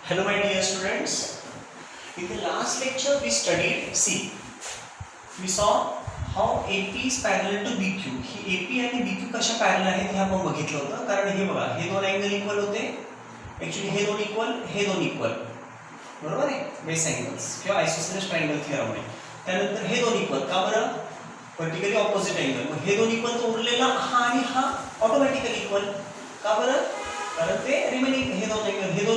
Hello my dear students. In the last lecture we studied C. We saw how AP is parallel to BQ. He AP आणि BQ कशा parallel आहेत हे आपण बघितलं होतं. कारण हे बघा, हे दोन अँगल इक्वल होते. ऍक्च्युअली हे दोन इक्वल. बरोबर आहे? बेस अँगल्स किंवा आयसोसेलेस ट्रायंगल थिअरम आहे. त्यानंतर हे दोन इक्वल का बरं? Vertically opposite angle. मग हे दोन इक्वल तर उरलेला हा आणि हा ऑटोमॅटिकली इक्वल. का बरं? कारण ते रिमेनिंग हे दोन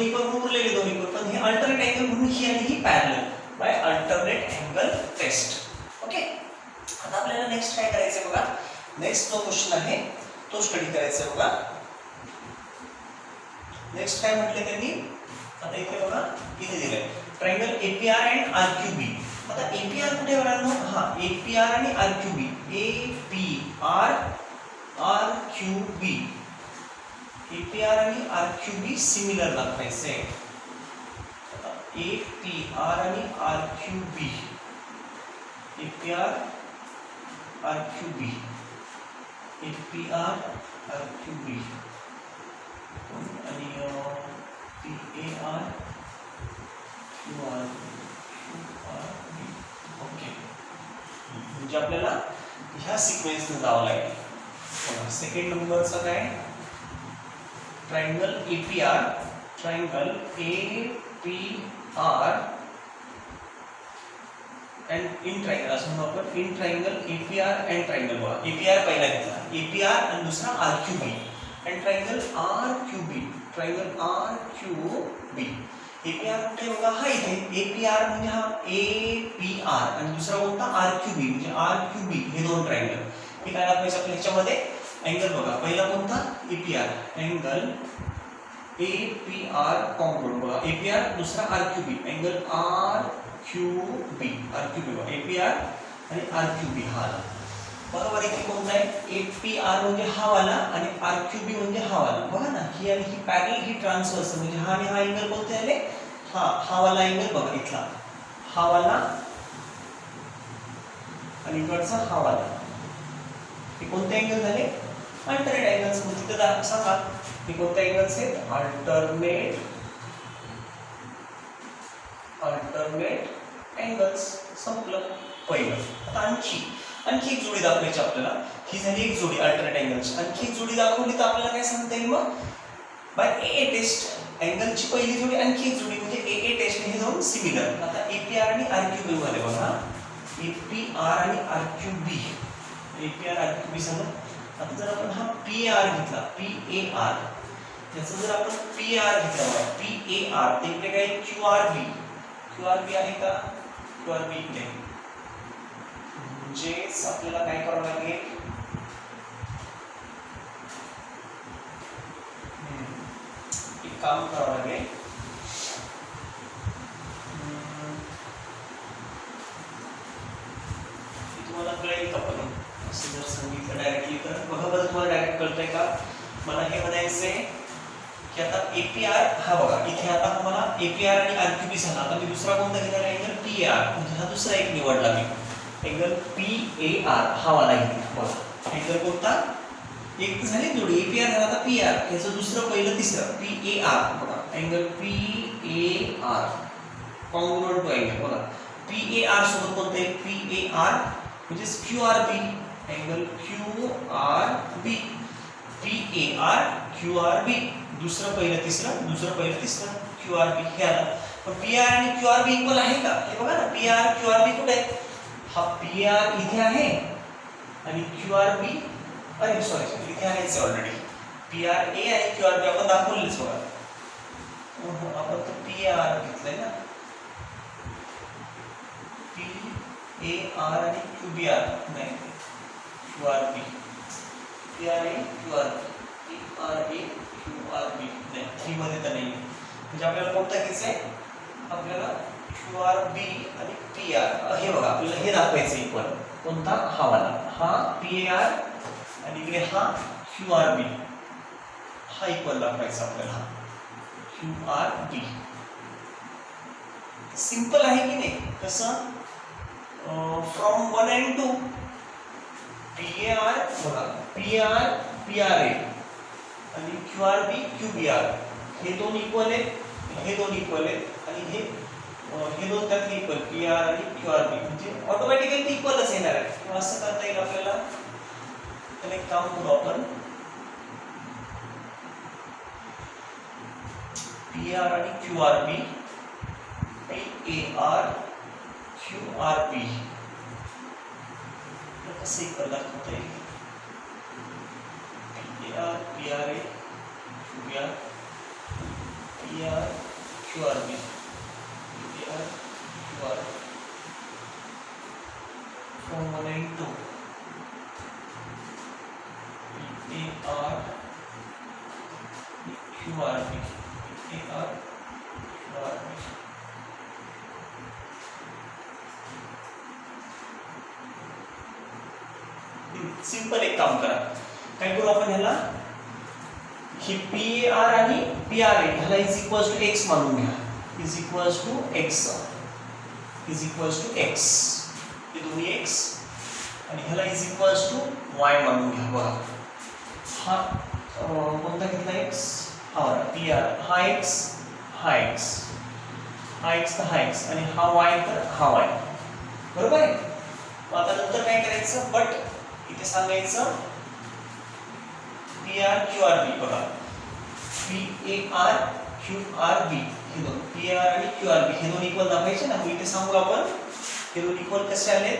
इक्वल म्हणून उरलेले दोन इक्वल, पण हे अल्टरनेट अँगल म्हणून ही आणि ही parallel by alternate angle test. Okay, आता आपल्याला नेक्स्ट काय करायचं बघा. नेक्स्ट जो क्वेश्चन आहे तो स्टडी करायचा बघा. नेक्स्ट काय म्हटले त्यांनी, आता इथे बघा, इथे दिलंय ट्रायंगल एपीआर अँड आरक्यूबी. आता एपीआर कुठे बघाल ना, हा एपीआर आणि आरक्यूबी. एपीआर आरक्यूबी, एपीआर आणि आरक्यूबी सिमिलर दाखवायचे. एपीआर आणि आरक्यूबी, एपीआर आरक्यूबी, एपीआर आरक्यूबी आणि पीएआर क्यूआर क्यूआरबी. ओके, म्हणजे आपल्याला ह्या सिक्वेन्सने जावं लागेल. सेकंड नंबरचा काय, triangle APR, triangle APR and in triangle असं म्हणू आपण. In triangle APR and triangle बघा, एपीआर पहिला घेतला, एपीआर आणि दुसरा आरक्यूबी अँड ट्रायंगल आरक्यूबी, ट्रायंगल आरक्यूबी. एपीआर कुठे बघा, हा इथे एपीआर म्हणजे हा एपीआर आणि दुसरा कोणता आरक्यूबी म्हणजे आरक्यूबी. हे दोन ट्रायंगल हे काय दाखवायचं आपल्या ह्याच्यामध्ये अँगल बघा. पहिला कोणता एपीआर, अँगल एपीआर कॉम्पोनंट बघा, एपीआर दुसरा आरक्यूबी, अँगल आरक्यूबी. आरक्यूबी बघा, एपीआर आणि आरक्यूबी हा बरोबर. इथे कोणता आहे एपीआर म्हणजे हा वाला आणि आरक्यूबी म्हणजे हा वाला. बघा ना, ही आणि ही पॅरलल, ही ट्रान्सव्हर्स म्हणजे हा आणि हा अँगल कोणते आले, हा वाला अँगल बघा, इथला हा वाला आणि इकडचा हा वाला. हे कोणते अँगल झाले, अल्टरनेट अँगल्स. मग तिथे सांगा हे कोणते अँगल्स आहेत, अल्टरनेट अँगल्स. संपलं पहिलं. आता आणखी एक जोडी दाखवायची आपल्याला. ही झाली एक जोडी अल्टरनेट अँगल्स. आणखी एक जोडी दाखवली तर आपल्याला काय सांगता येईल मग, बाय ए टेस्ट. अँगलची पहिली जोडी, आणखी एक जोडी म्हणजे ए टेस्ट. हे दोन सिमिलर. आता एपीआर आणि आरक्यूबी मध्ये बघा, एपीआर आणि आरक्यूबी, एपीआर आरक्यूबी सांगा. आता जर आपण हा पीआर घेतला, पीएआर, याचा जर आपण पीआर घेतला, पीएआर, ते इकडे काय क्यूआरबी, क्यूआरबी आहे का, क्यूआरबी इकडे. म्हणजेच आपल्याला काय करावं लागेल, एक काम करावं लागेल. तुम्हाला कळेल का पण असं जर सांगितलं डायरेक्टली तर बघा बरं, तुम्हाला डायरेक्ट कळतंय का. मला हे म्हणायचंय की आता एपीआर हा बघा, इथे आता मला एपीआर आणि आरक्यूबी झाला. आता मी दुसरा कोणता घेणार आहे, अँगल पीआर. म्हणजे हा दुसरा एक निवडला मी, अँगल पीएआर हा वाला घेतला. बघा अँगल कोणता, एक झाली जोडी एपीआर झाला, आता पीआर, याचं दुसरं पहिलं तिसरं पीएआर. बघा angle PAR congruent to angle. बघा पीएआर सोबत कोणतं आहे, पीएआर म्हणजे क्यूआरबी, अँगल क्यूआरबी, पीएआर क्यूआरबी. दुसरं पहिलं तिसरं क्यूआरबी हे आलं. पण पीआर आणि क्यूआरबी इक्वल आहे का, हे बघा ना. पीआर क्यूआरबी कुठे आहे, हा पीआर इथे आहे आणि क्यूआरबी, अरे सॉरी इथे आहेच ऑलरेडी. पीआर ए आणि क्यूआरबी आपण दाखवलेच बघा. आपण तर पीआर घेतलंय ना, पीएआर आणि क्यूबीआर नाही, क्यूआरबी, पीआर ए क्यूआरबी, पीआर ए क्यूआरबी नाही, थ्री मध्ये तर नाही. म्हणजे आपल्याला कोणता घ्यायचं आहे, आपल्याला क्यूआरबी आणि पीआर. हे बघा आपल्याला हे दाखवायचं इक्वल. कोणता, हा वाला, हा पीएआर आणि इकडे हा क्यूआरबी, हा इक्वल दाखवायचा आपल्याला, क्यूआरबी. सिंपल आहे की नाही. कसं, from one and two PAR बघा, पीआर ए आणि क्यूआरबी क्यूबीआर, हे दोन इक्वल आहेत. हे दोन इक्वल आहेत आणि हे दोन त्यातले इक्वल पी आर आणि क्यू आर बी म्हणजे ऑटोमॅटिकली ते इक्वलच येणार आहे. किंवा असं करता येईल आपल्याला, तर एक काम करू आपण, पी आर आणि Q R B, P A R Q R B कसं इक्वल दाखवता येईल. P R A Q R, P R Q R B, P R Q R from 1 and 2, P A R Q R B, P A R Q R B. Simple एक काम करा, काय करू आपण ह्याला, ही पी आर आणि P R A ह्याला इज इक्वल्स टू एक्स मानून घ्या. Is equals to X, is equals to X, हे दोन्ही एक्स आणि ह्याला इज इक्वल्स टू वाय मानून घ्या. बघा हा कोणता घेतला एक्स, हा पी आर, हा एक्स, हा एक्स, हा एक्स तर हा एक्स आणि हा वाय तर हा वाय, बरोबर आहे. आता नंतर काय करायचं, बट इथे सांगायचं P R Q R B. बघा P A R Q R B, हे दोन पी आर आणि क्यू आर बी हे दोन इक्वल दाखवायचे ना. इथे सांगू आपण हे दोन इक्वल कसे आले,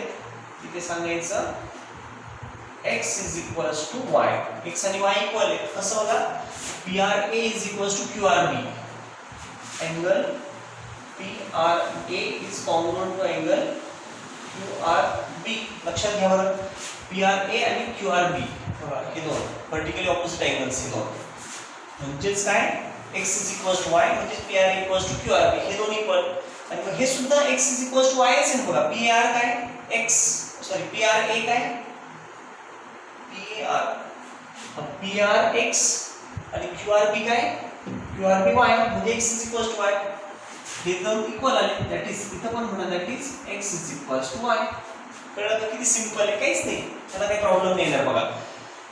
इथे सांगायचं x is equals to y, x आणि y इक्वल आहे. कसं बघा, P R A is equals to Q R B, angle P R A is congruent to angle Q R B. लक्षात घ्या बरं, पी आर ए आणि क्यू आर बी हे दोन व्हर्टिकली ऑपोजिट अँगल्स, हे दोन म्हणजेच काय, x is equals to y म्हणजे P R A equals to Q R B, हे दोन इक्वल. आणि मग हे सुद्धा x is equals to y असेल. बघा पी आर काय x, sorry P R A काय P R, P R x आणि क्यू आर बी काय क्यू आर बी y म्हणजे x is equals to y. हे दोन इक्वल आले, दॅट इज इथं पण म्हणा that is x is equals to y. कळलं का, किती सिंपल आहे, काहीच नाही, त्याला काही प्रॉब्लेम नाही येणार. बघा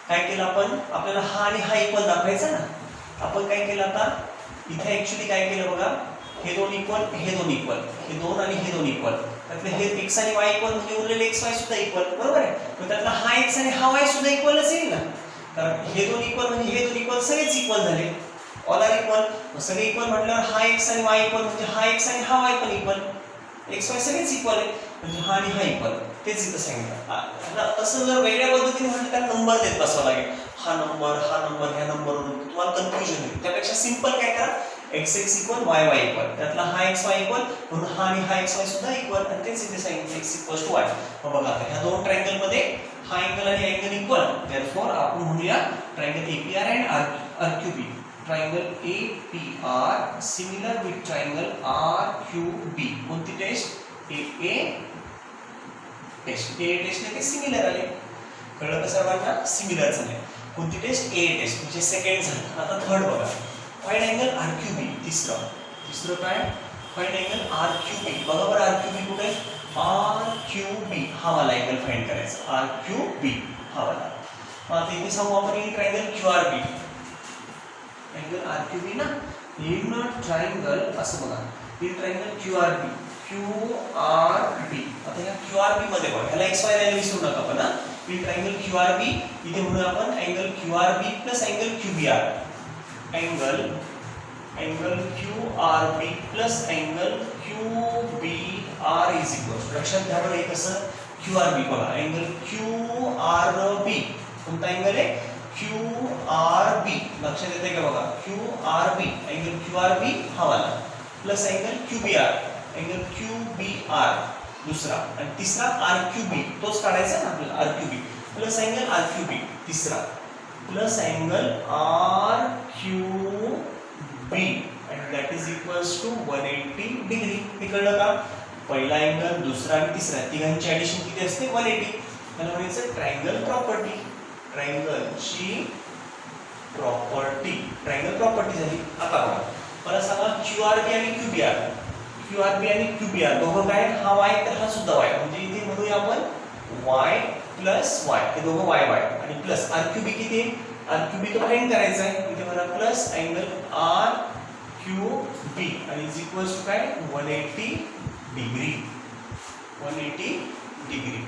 काय केलं आपण, आपल्याला हा आणि हा इक्वल दाखवायचा ना. आपण काय केलं आता इथे ऍक्च्युली काय केलं बघा, हे दोन इक्वल, हे दोन इक्वल, हे दोन आणि हे दोन इक्वल, त्यातले हे x आणि y इक्वल म्हणजे उरलेले x y सुद्धा इक्वल, बरोबर आहे. मग त्यातला हा x आणि हा y सुद्धा इक्वलच येईल ना, कारण हे दोन इक्वल म्हणजे हे दोन इक्वल सगळेच इक्वल झाले, ऑल आर इक्वल. सगळे इक्वल म्हटल्यावर हा x आणि y इक्वल म्हणजे हा x आणि हा y पण इक्वल, x y सगळेच इक्वल आहे म्हणजे हा आणि हा इक्वल. तेच इथं सांगितलं. असं जर वेगळ्या पद्धतीने म्हटलं त्याला नंबर देत बसावं लागेल, हा नंबर ह्या नंबरवरून तुम्हाला कन्फ्युजन होईल. त्यापेक्षा सिंपल काय करा, x x equal y y equal, त्यातला हा x y इक्वल म्हणून हा आणि हा x y सुद्धा इक्वल आणि तेच इथे सांगितलं x इक्वल्स टू y. मग बघा आता ह्या दोन ट्रायंगल मध्ये हा अँगल आणि अँगल इक्वल, देअरफॉर आपण म्हणूया triangle APR and RQB. Triangle APR similar with triangle RQB. कोणती test, AA test. AA test ने ते सिमिलर आले, कळलं का सर्वांना, सिमिलर झाले. कोणती टेस्ट, AA टेस्ट म्हणजे सेकंड झालं. आता थर्ड बघा, फाइंड अँगल RQB. तिसरं काय, फाइंड अँगल RQB. बघा बरं RQB कुठे आहे, RQB हा वाला अँगल फाइंड करायचा, RQB हा वाला. मग आता इथे सांगू आपण in triangle QRB, angle RQB ना, इन ट्रायंगल असं बघा, इन ट्रायंगल QRB, QRB. आता या QRB मध्ये बघा, ह्याला XY द्यायला विसरू नका आपण. इन ट्रायंगल QRB इथे म्हणून आपण angle QRB plus angle QBR, angle QRB plus angle QBR is equal. लक्षात घ्या बरं, हे कसं QRB बघा, अँगल QRB कोणता अँगल आहे, QRB. लक्षात येते का बघा, QRB अँगल QRB हा वाला plus angle QBR, angle QBR दुसरा आणि तिसरा RQB, तोच काढायचा ना आपल्याला, RQB प्लस अँगल RQB तिसरा plus angle RQB and that is equals to 180 degree. हे कळलं का, पहिला अँगल, दुसरा आणि तिसरा तिघांची ऍडिशन किती असते, 180. त्याला म्हणायचं ट्रायंगल प्रॉपर्टी, ट्रायंगलची प्रॉपर्टी, ट्रायंगल प्रॉपर्टी झाली. आता बघा मला सांगा QRB आणि QBR, QRB आणि QBR दोघं काय, हा y तर हा सुद्धा y, म्हणजे इथे म्हणूया आपण y प्लस y, हे दोघं y y आणि प्लस RQB किती आहे, RQB तो फाइंड करायचा आहे. इथे म्हणा प्लस अँगल RQB क्यू बी आणि इज इक्वल्स टू काय 180 डिग्री 180 डिग्री.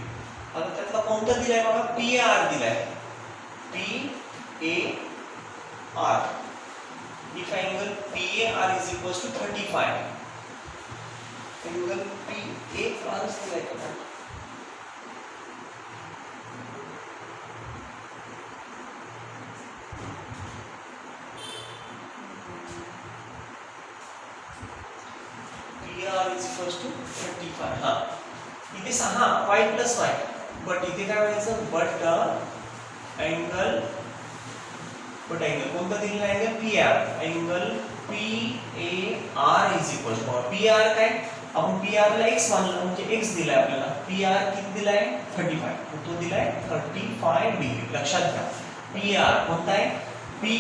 आता त्यातला कोणता दिलाय बघा पी ए आर दिलाय P A R. If angle P A R is equals to 35 angle P A R दिलाय का r is equals to 35. हा इथे 6 y plus y बट इथे काय व्हायचं बट अँगल कोणता दिलेला angle P R angle P A R is equal to P R काय आपण पी आर ला x मानलं म्हणजे x दिलाय आपल्याला पी आर किती दिलाय 35 तो दिलाय 35 डिग्री. लक्षात घ्या पी आर कोणता आहे पी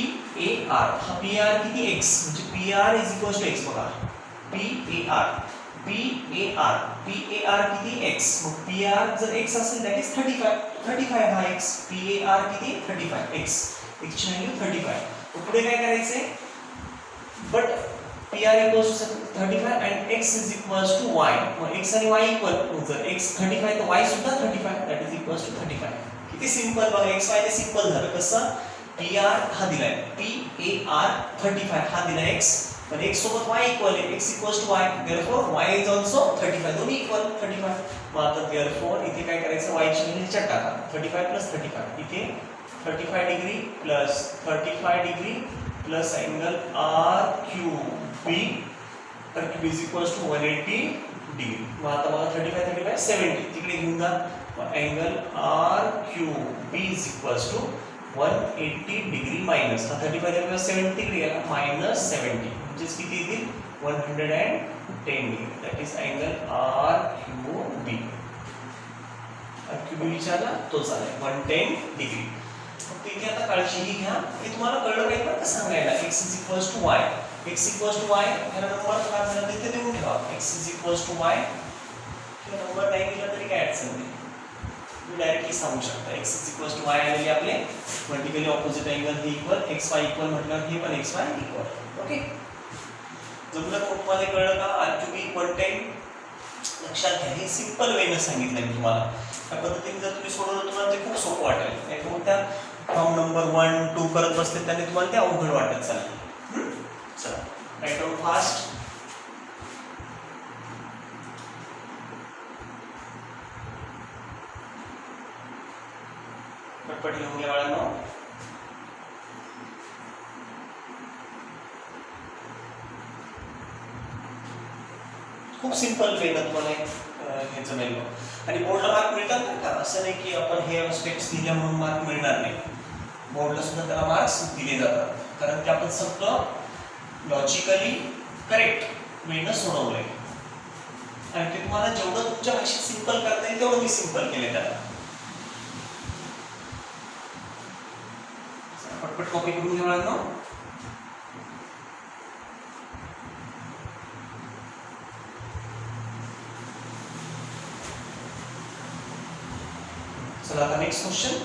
ए आर हा पी आर किती x म्हणजे P R is equal to x बघा पी ए आर किती x मग पी आर जर x असेल दॅट इज 35 हा x पी ए आर किती 35 x ची व्हॅल्यू 35. पुढे काय करायचंय but P R equals to 35 and x is equals to y मग x आणि y इक्वल जर x 35 तर y सुद्धा 35 दॅट इज इक्वल्स टू 35. किती सिंपल बघा x y ते सिंपल झालं कसं पी आर हा दिलाय पी ए आर 35 हा दिलाय x पण x सोबत y इक्वल आहे x equals to y therefore y is also 35 दोन्ही इक्वल 35. मग आता देयरफॉर इथे काय करायचं y ची व्हॅल्यू ह्याच्यात टाका 35 35 इथे 35 degree plus 35 degree plus angle R Q B तर Q is equals to 180 degree. मग आता मला 35 70 तिकडे घेऊन जा मग angle R Q B is equals to 180 degree minus 35 70 degree गेला मायनस 70 म्हणजेच किती येतील 110 degree that is angle R Q B. Q B विचारला तोच आलाय 110 डिग्री. फक्त इथे आता काळजी घ्या हे तुम्हाला कळलं नाही पण कसं सांगायला x is equals to y x equals to y ह्याला नंबर काय झाला तिथे देऊन ठेवा x is equals to y किंवा नंबर नाही दिला तरी काय अडचण नाही तुम्ही डायरेक्टली सांगू शकता x is equals to y आलेली आपले व्हर्टिकली ऑपोजिट अँगल हे इक्वल x y इक्वल म्हटलं हे पण x y इक्वल. ओके जमलं तुम्हाला कळलं का r3 110 लक्षात घ्या हे सिंपल वेने सांगितलं मी तुम्हाला. त्या पद्धतीने जर तुम्ही सोडवलं तुम्हाला ते खूप सोपं वाटेल नाही कोणत्या फॉर्म नंबर 1 2 करत बसले त्याने तुम्हाला ते अवघड वाटत चालेल. चला राईट डाऊन फास्ट पटपट लिहून घ्या बाळांनो. खूप सिंपल वे ना तुम्हाला हे जमेल आणि बोर्डला मार्क मिळतात का असं नाही की आपण हे स्टेप्स दिल्या म्हणून मार्क मिळणार नाही. बोर्डला सुद्धा त्याला मार्क्स दिले जातात कारण की आपण सगळं लॉजिकली करेक्ट वेनं सोडवलंय आणि ते तुम्हाला जेवढं तुमच्या भाषेत सिंपल करता येईल तेवढं मी सिंपल केले त्याला. पटपट कॉपी करून घ्या ना. चला आता नेक्स्ट क्वेश्चन.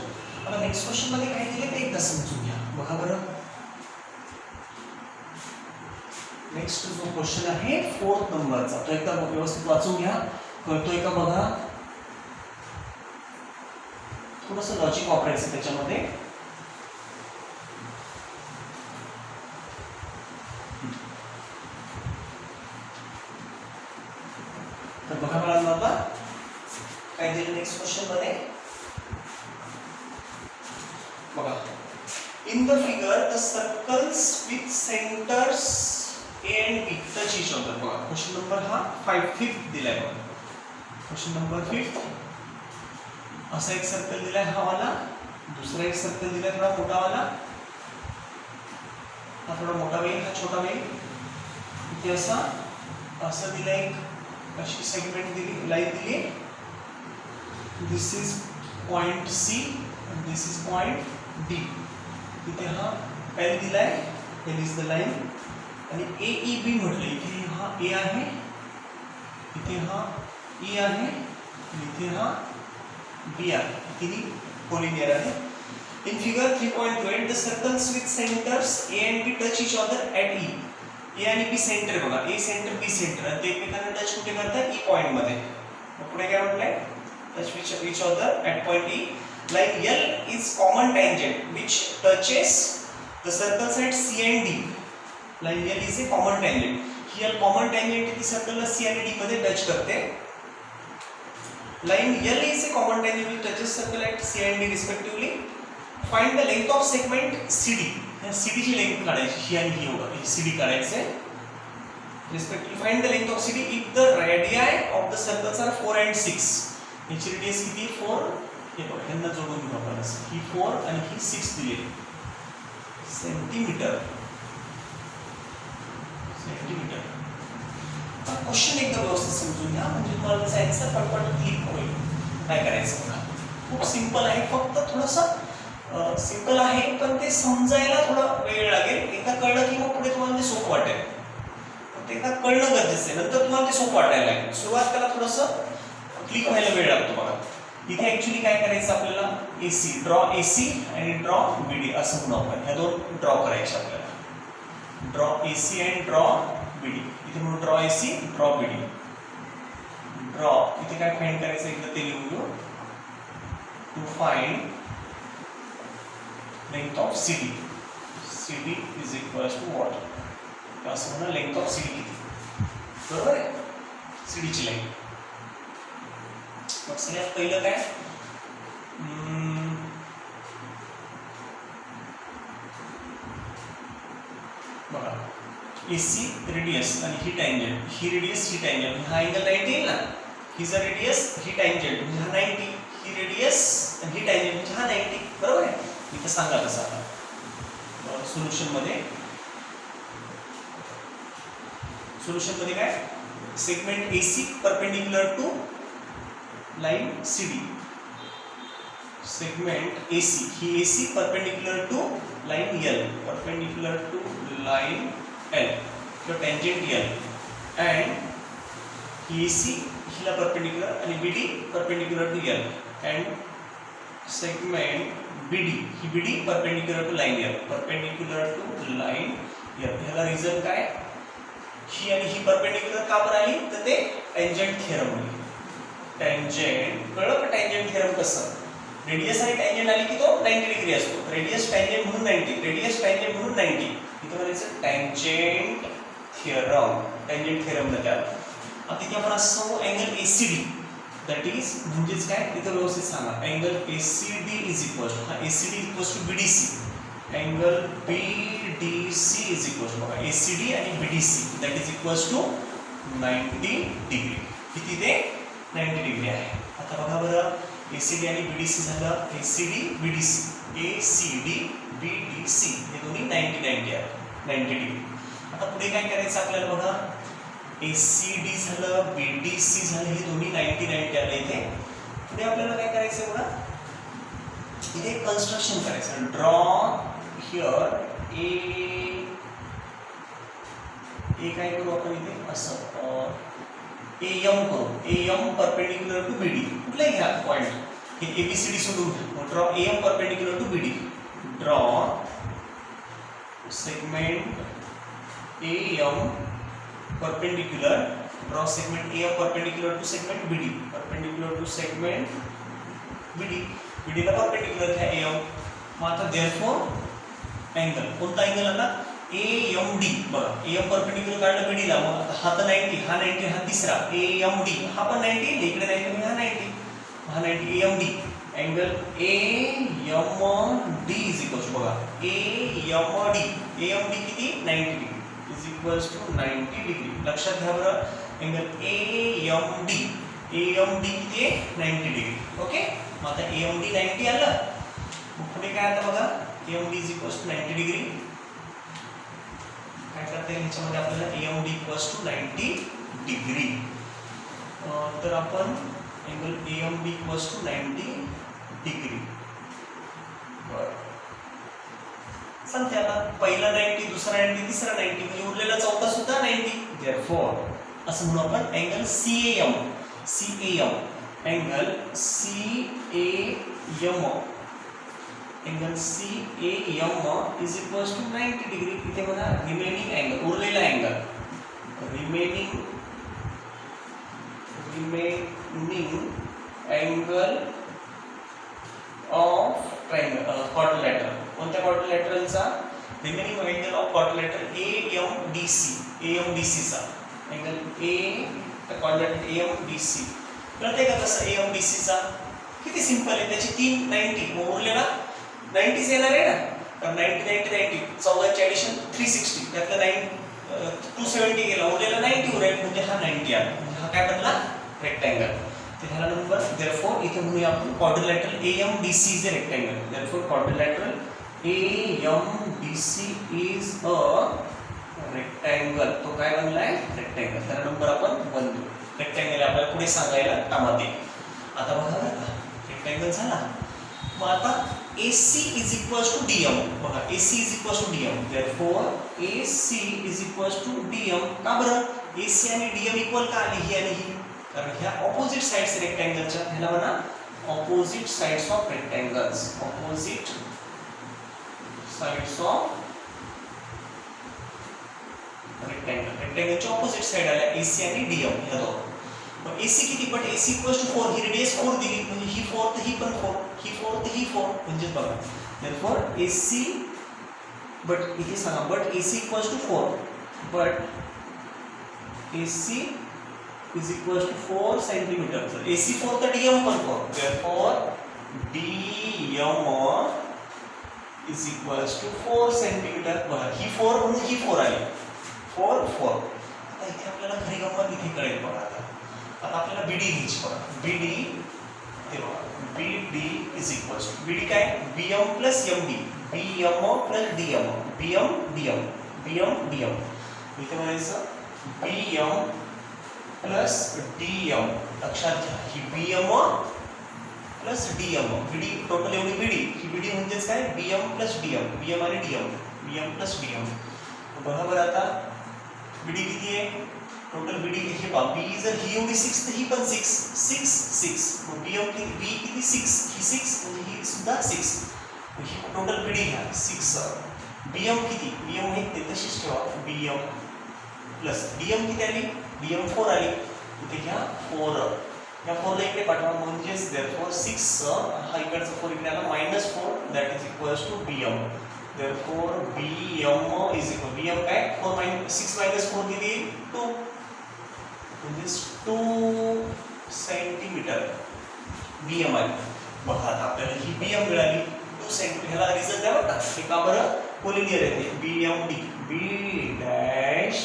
आता नेक्स्ट क्वेश्चन मध्ये काय दिले ते एकदा समजून घ्या बघा बरं. नेक्स्ट जो क्वेश्चन आहे 4th नंबरचा तो एकदा व्यवस्थित वाचून घ्या कळतोय का बघा. थोडंसं लॉजिक वापरायचं त्याच्यामध्ये. तर बघा मला आता काय दिलं नेक्स्ट क्वेश्चन मध्ये बघा. In the figure the circles with centers A and B touch each other. बघा क्वेश्चन नंबर हा 5th दिलाय बघा. क्वेश्चन नंबर 5th असा एक सर्कल दिलाय हा वाला दुसरा एक सर्कल दिलाय थोडा मोठा वाला हा थोडा मोठा वेग हा छोटा वेग इथे असा असं दिलाय एक अशी सेगमेंट दिली लाईन दिली. This is point C and this is point D. इथे हा L दिलाय L is the line आणि AEB म्हटलं इथे हा A आहे इथे हा E आहे आणि इथे हा B आहे. किती कोलिनियर आहे. In figure 3.8 the circles with centers A and B touch each other at E. ए आणि बी सेंटर बघा, ए सेंटर बी सेंटर, आणि ते एकमेकांना टच कुठे करतात? ई पॉइंट मध्ये. मग पुढे काय म्हटलंय? Touch each other at point E. Line L is common tangent which touches the circles at C and D. Line L is a common tangent. He common tangent ती सर्कलला C आणि D मध्ये touch करते. Line L is a common tangent which touches circle at C and D respectively. Find the length of segment CD. CD ची length काढायची, ही आणि ही होगा, CD काढायचे. Respectively find the length of CD if the radii of the circles are 4 and 6. याची radius किती? 4. हे बघा, यांना जोडून घेऊ आपण. ही 4 आणि ही 6 दिली सेंटीमीटर. क्वेश्चन एकदम व्यवस्थित समजून घ्या, म्हणजे तुम्हाला त्याचा आन्सर पटपट क्लिक होईल. काय करायचं बघा, खूप सिंपल आहे, फक्त थोडंसं सिंपल आहे, पण ते समजायला थोडा वेळ लागेल. एकदा कळलं की मग पुढे तुम्हाला ते सोपं वाटेल. ते एकदा कळणं गरजेचं आहे, नंतर तुम्हाला ते सोपं वाटायला लागेल. सुरुवात त्याला थोडंसं क्लिक व्हायला वेळ लागतो बघा. इथे ऍक्च्युली काय करायचं आपल्याला? AC, ड्रॉ AC आणि ड्रॉ BD असं म्हणू आपण. ह्या दोन ड्रॉ करायचे आपल्याला. ड्रॉ AC आणि ड्रॉ BD. इथे म्हणून draw AC, draw BD. Draw इथे काय फाइंड करायचं एकदा ते लिहून घेऊ. To find length of CD. CD is equals to what? असं म्हणा, length of CD किती? बरोबर आहे? CD ची लेंथ. मग सगळ्यात पहिलं काय? बघा, AC रेडियस आणि ही टँजंट, ही रेडियस ही टँजंट, हा अँगल 90 येईल ना. ही जर रेडियस ही टँजंट म्हणजे हा 90, ही रेडियस आणि ही टँजंट म्हणजे हा 90. बरोबर आहे? इथं सांगा तसं आता सोल्युशन मध्ये काय? Segment AC perpendicular to line CD. Segment AC, ही AC perpendicular to line L, perpendicular to line L किंवा टँजंट L, अँड ही AC हिला परपेंडिक्युलर आणि BD perpendicular to L, and segment BD, ही BD perpendicular to line L, perpendicular to line L. ह्याला reason काय? ही आणि ही perpendicular का बरं आली? तर ते टँजंट थिअरम आहे. टँजंट कळलं का? टँजंट थिअरम कसं? रेडियस आणि टँजंट आली की तो 90 डिग्री असतो. रेडियस टँजंट म्हणून 90, रेडियस टँजंट म्हणून 90. इथे म्हणायचं टँजंट थिअरम. टँजंट थिअरम मध्ये आलं. आता इथे आपण असं अँगल ACD दॅट इज म्हणजेच काय? इथं व्यवस्थित सांगा. Angle ACD is equal to, हा ACD equal to BDC. Angle BDC is equal to, बघा ACD आणि BDC that is equal to 90 degree. किती ते? 90 डिग्री आहे. आता बघा बरं, ACD आणि BDC झालं. ACD BDC, ACD BDC हे दोन्ही 90 आहे, 90 डिग्री. आता पुढे काय करायचं आपल्याला बघा, ACD झालं, BDC झालं, हे दोन्ही 90 आले. इथे पुढे आपल्याला काय करायचं बघा, इथे कन्स्ट्रक्शन करायचं. ड्रॉ हिअर ए काय करू आपण इथे असं AM करू. AM perpendicular to BD. कुठलाही घ्या पॉइंट, हे ABCD सोडून घ्या. Draw AM perpendicular to BD. Draw segment AM perpendicular, draw segment AM perpendicular to segment BD, perpendicular to segment BD. BD ला perpendicular है AM. मग आता therefore angle, कोणता angle आला? AMD. बघा, AM perpendicular काढलं BD ला, मग आता हा तर 90, हा 90, हा तिसरा AMD, हा पण 90, इकडे 90, हा 90, हा 90 AMD. angle AMD is equal to, बघा AMD किती? 90 degree is equals to 90 degree. लक्षात घ्या बरं, अँगल AMD किती आहे? 90 डिग्री. ओके, मग आता AMD 90 आलं. मग पुढे काय आता बघा, AMD is equals to 90 degree. काय करता येईल ह्याच्यामध्ये आपल्याला? AMD equals to 90 degree. तर आपण angle AMD equals to 90 degree. बरं, सांगते आता पहिला 90, दुसरा 90, तिसरा 90, म्हणजे उरलेला चौथा सुद्धा 90. therefore असं म्हणू आपण angle CAM, angle CAM angle CAM is equals to 90 degree. इथे बघा रिमेनिंग अँगल, उरलेला angle, remaining angle of triangle quadrilateral. कोणत्या क्वाड्रिलॅटरलचा? Remaining angle of quadrilateral AMDC चा अँगल क्वाड्रिलॅटरल AMDC. कळतंय का कसं AMDC चा? किती सिंपल आहे. त्याची 3 90 उरलेला 90 येणार आहे ना. तर 90 14 चे ॲडिशन 360, त्यातलं 270 गेला, उरलेला 90 उरेल, म्हणजे हा 90 आला. म्हणजे हा काय बनला? रेक्टँगल. तर ह्याला नंबर देअरफॉर इथे म्हणूया आपण quadrilateral AMDC is a rectangle. Therefore quadrilateral AMDC is a rectangle. तो काय बनलाय? रेक्टँगल. त्याला नंबर आपण 1 देऊ. रेक्टँगल आपल्याला पुढे सांगायला कामात येईल. आता बघा रेक्टँगल झाला. मग आता AC is equals to DM. बघा AC is equals to DM. Therefore AC is equals to DM. का बरं? AC आणि DM इक्वल का आली? ही आणि ही, कारण ह्या ऑपोजिट साइड्स रेक्टँगलच्या. ह्याला म्हणा opposite sides of rectangles. Opposite sides of rectangle. रेक्टँगलच्या ऑपोजिट साइड आल्या AC आणि DM ह्या दोन. मग AC किती? पण AC इक्वल्स टू 4. ही रेडियस 4 दिली, म्हणजे ही 4 तर ही पण 4, ही 4 तर ही 4, म्हणजे बघा देअरफॉर AC, बट इथे सांगा but AC equals to 4, but AC is equals to 4 centimetre. तर AC 4 तर DM पण 4. Therefore DM is equals to 4 centimetre. बघा ही 4 म्हणून ही 4 आली, 4 4. आता इथे आपल्याला खरी गंमत इथे कळेल. बघा आता आपल्याला BD घ्यायची. बघा BD, हे बघा BD is equals to BD काय? BM plus MD, BM plus DM, BM DM, BM DM. इथे म्हणायचं BM प्लस DM. लक्षात घ्या ही BM plus DM. BD total एवढी BD, ही BD म्हणजेच काय? BM प्लस DM, BM आणि DM, BM प्लस DM. बरोबर. आता BD किती आहे? टोटल BD हे पहा, B जर ही एवढी 6 तर ही पण 6 6 6. मग BM किती? B किती? 6, ही 6 म्हणजे ही सुद्धा 6. ही टोटल BD घ्या 6. BM किती? BM हे ते तशीच ठेवा, BM प्लस DM किती आली? DM 4 आली. इथे घ्या 4. या 4 ला इकडे पाठवा, म्हणजेच देअरफॉर 6 हा इकडचा 4 इकडे आला, -4 that is equals to BM. Therefore BM is equal, BM काय? 6 - 4 किती? 2, म्हणजे 2 सेंटीमीटर BM आली. बघा आता आपल्याला ही BM मिळाली 2 सेंटीमीटर. ह्याला रिझन द्या बघा. हे का बरं? कोलिनियर आहे. BMD, B dash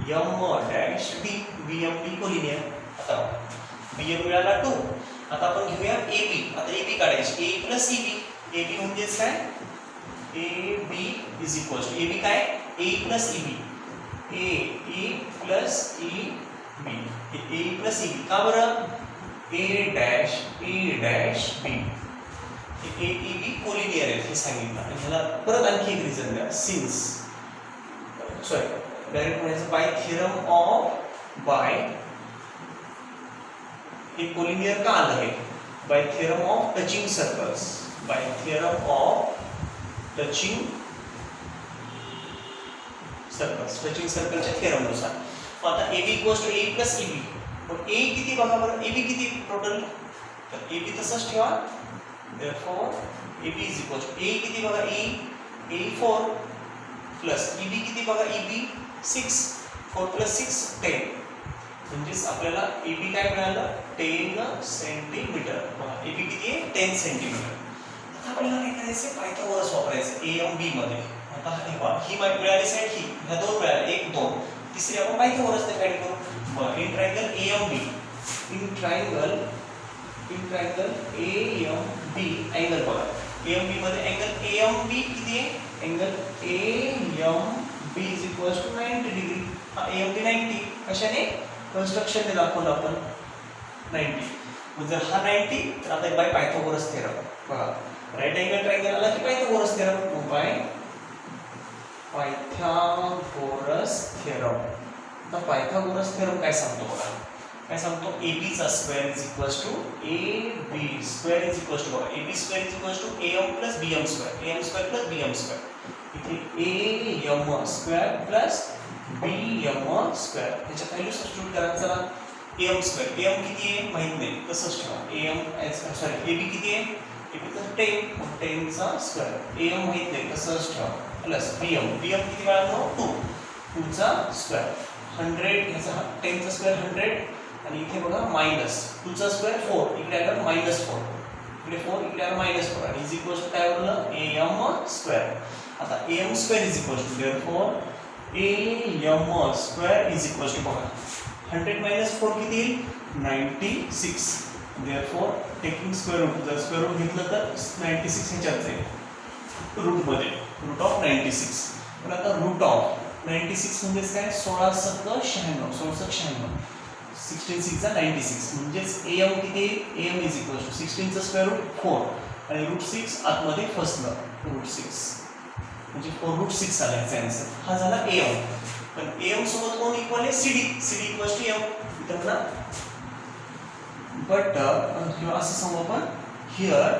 M dash D, BMD collinear. आता BM मिळाला 2. आता आपण घेऊया AB. आता AB काढायची, A प्लस EB. AB म्हणजेच काय? AB is equals to AB काय? A plus EB, A plus EB, A plus EB. का बरं? A dash B, AEB collinear आहे हे सांगितलं. आणि ह्याला परत आणखी एक रिझन द्या. सिन्स, सॉरी डायरेक्ट म्हणायचं बाय थिअरम ऑफ, बाय हे कोलिनियर का आलं आहे? By theorem of touching circles, by theorem of touching circles, touching सर्कलच्या थिअरमनुसार. मग आता AB equals to A plus EB. मग A किती बघा बरं? AB किती टोटल? तर AB तसंच ठेवा. Therefore AB is equals to A किती बघा? A 4 प्लस EB किती बघा? EB 6, 4 plus 6 10. म्हणजेच आपल्याला AB काय मिळालं? 10 सेंटीमीटर. बघा AB किती आहे? 10 सेंटीमीटर. आता आपल्याला काय करायचं? पायथागोरस वापरायचं AMB मध्ये. आता हे पहा, ही मिळाली साईड, ही ह्या दोन मिळाल्या, 1 2. तिसरी आपण पायथागोरस ने फाइंड करू. मग in triangle AMB, in triangle AMB angle बघा. AMB मध्ये अँगल AMB किती आहे? Angle AMB is equals to 90 degree. हा AMB 90 कशाने? कंस्ट्रक्शन ने दाखवलं आपण 90. मग जर हा 90 तर आता बाय पायथागोरस थेरम. बघा राईट अँगल ट्रायंगल आला की Pythagoras theorem. By Pythagoras theorem. आता पायथागोरस थेरम काय सांगतो बघा. काय सांगतो AB चा square is equals to AB square is equals to AB square is equals to AM plus BM square AM square plus BM square इथे AM square plus BM square त्याच्या value substitute करा चला AM square AM किती आहे माहित नाही तसंच ठेवा AM सॉरी AB किती आहे AB तर 10 10 चा स्क्वेअर AM माहित नाही तसंच ठेवा प्लस BM किती मिळालं 2 चा स्क्वेअर 100 याचा 10 चा स्क्वेअर 100 आणि इथे बघा मायनस 2 चा स्क्वेअर 4 इकडे आलं मायनस 4 इकडे 4 इकडे आलं मायनस 4 आणि इज इक्वल्स टू काय बनलं AM स्क्वेअर आता AM square is equals to therefore AM square is equals to बघा 100 मायनस 4 किती येईल 96 देयरफॉर टेकिंग स्क्वेअर रूट जर स्क्वेअर रूट घेतलं तर 96 ह्याच्यात जाईल रूट मध्ये रूट ऑफ 96 पण आता रूट ऑफ 96 म्हणजे काय 16 सक 96 16 96 16 6 चा 96 म्हणजेच AM किती AM इज इक्वल टू 16 चा स्क्वेअर रूट 4 आणि रूट 6 आतमध्ये फसलं रूट 6 म्हणजे 4 रूट 6 आला याचा आन्सर हा झाला AM पण AM सोबत कोण इक्वल आहे CD इक्वल्स टू M इथं ना बट किंवा असं सांगू आपण here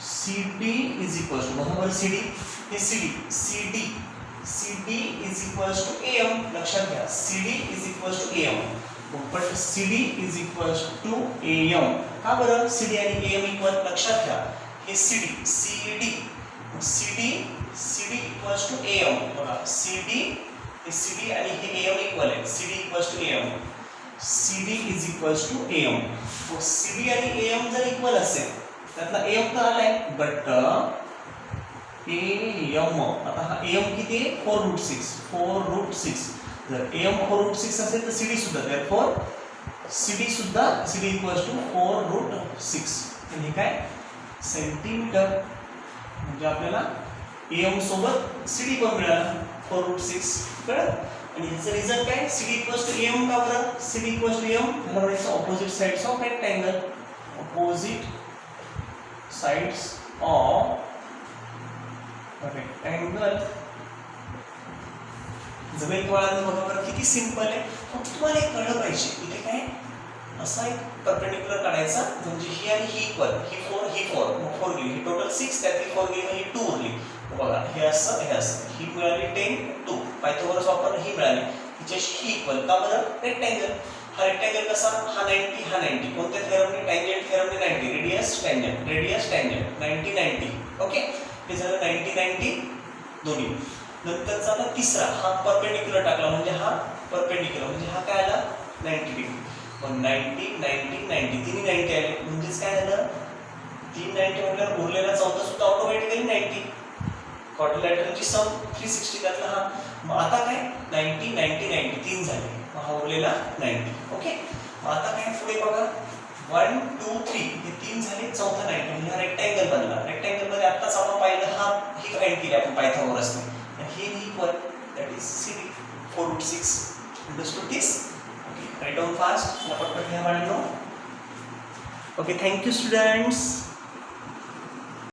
CD is equals to बरोबर CD हे CD is equals to AM लक्षात घ्या CD is equals to AM but CD is equals to AM का बरं CD आणि AM इक्वल लक्षात घ्या हे CD equals to AM बघा CD आणि हे AM इक्वल आहे CD equals to AM CD is equals to AM CD आणि AM जर इक्वल असेल त्यातला AM तर आलाय बट AM आता हा AM किती आहे 4 रूट 6 जर AM 4 रूट 6 असेल तर CD सुद्धा therefore CD equals to 4 root 6 आणि काय सेंटीमीटर म्हणजे आपल्याला AM सोबत CD पण मिळाला 4 रूट 6 कळलं आणि ह्याचं रिझल्ट काय CD इक्वल्स टू AM का बरं CD इक्वल्स टू AM ह्याला म्हणायचं opposite sides of rectangle opposite sides of rectangle जमेल कळालं बघा बरं किती सिंपल आहे फक्त तुम्हाला एक कळलं पाहिजे इथे काय असा एक परपेंडिक्युलर काढायचा म्हणजे ही आणि ही इक्वल ही 4 गेली ही टोटल 6 त्यातली 4 गेली म्हणजे 2 उरली बघा हे असं ही मिळाली 10 2 पायथागोरस वापरून ही मिळाली हिच्याशी ही इक्वल का बरं रेक्टँगल हा रेक्टँगल कसा हा 90 कोणत्या थेरमने टँजंट थेरमने 90 रेडियस टँजंट 90 ओके हे झालं 90 दोन्ही नंतरचा आता तिसरा हा परपेंडिक्युलर टाकला म्हणजे हा परपेंडिक्युलर म्हणजे हा काय आला 90 डिग्री पण 90 तिन्ही 90 आले म्हणजेच काय झालं 3 90 म्हटल्यावर उरलेला चौथा सुद्धा ऑटोमॅटिकली 90 क्वाड्रिलॅटरलची सम 360 त्यातला हा मग आता काय 90 3 झाले मग हा उरलेला 90 ओके मग आता काय पुढे बघा 1 2 3 हे 3 झाले चौथा 90 म्हणजे हा रेक्टँगल बनला रेक्टँगल मध्ये आत्ताच आपण पाहिलं हा ही फाइंड केली आपण पायथागोरसने आणि हे equal that is CD 4 root 6 understood this okay right down fast या पटपट घ्या बाळांनो ओके थँक यू स्टुडंट्स